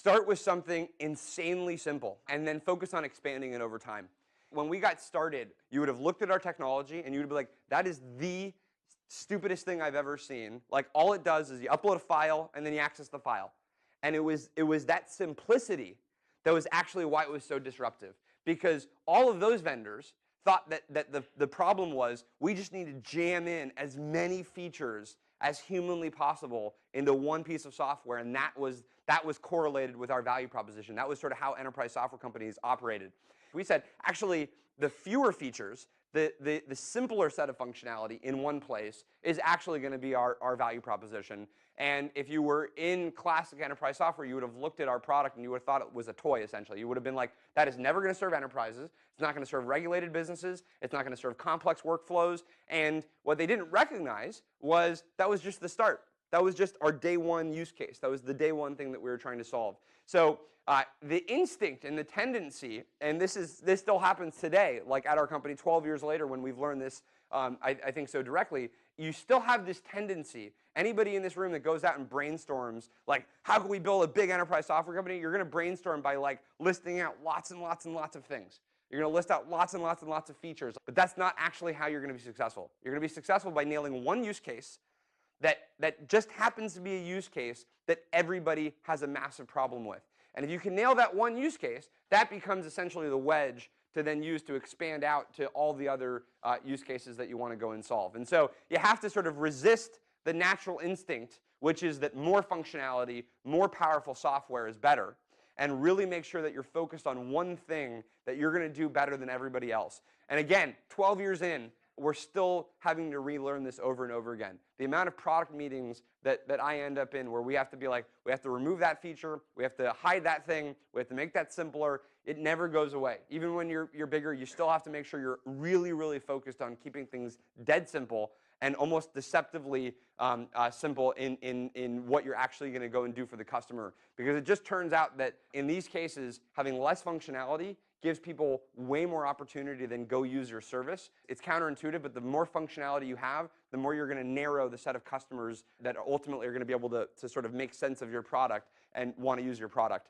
start with something insanely simple and then focus on expanding it over time. When we got started, you would have looked at our technology and you would be like, that is the stupidest thing I've ever seen. Like, all it does is you upload a file and then you access the file. And it was that simplicity that was actually why it was so disruptive. Because all of those vendors thought that the problem was we just need to jam in as many features as humanly possible into one piece of software, and that was correlated with our value proposition. That was sort of how enterprise software companies operated. We said, actually, the fewer features, the simpler set of functionality in one place is actually going to be our value proposition. And if you were in classic enterprise software, you would have looked at our product and you would have thought it was a toy, essentially. You would have been like, that is never going to serve enterprises. It's not going to serve regulated businesses. It's not going to serve complex workflows. And what they didn't recognize was that was just the start. That was just our day one use case. That was the day one thing that we were trying to solve. So the instinct and the tendency, and this still happens today, like at our company 12 years later when we've learned this, I think so directly, you still have this tendency. Anybody in this room that goes out and brainstorms, like, how can we build a big enterprise software company? You're going to brainstorm by like listing out lots and lots and lots of things. You're going to list out lots and lots and lots of features, but that's not actually how you're going to be successful. You're going to be successful by nailing one use case that just happens to be a use case that everybody has a massive problem with. And if you can nail that one use case, that becomes essentially the wedge to then use to expand out to all the other use cases that you want to go and solve. And so you have to sort of resist the natural instinct, which is that more functionality, more powerful software is better, and really make sure that you're focused on one thing that you're going to do better than everybody else. And again, 12 years in, we're still having to relearn this over and over again. The amount of product meetings that I end up in where we have to be like, we have to remove that feature, we have to hide that thing, we have to make that simpler, it never goes away. Even when you're bigger, you still have to make sure you're really, really focused on keeping things dead simple and almost deceptively simple in what you're actually going to go and do for the customer. Because it just turns out that in these cases, having less functionality gives people way more opportunity than go use your service. It's counterintuitive, but the more functionality you have, the more you're going to narrow the set of customers that ultimately are going to be able to sort of make sense of your product and want to use your product.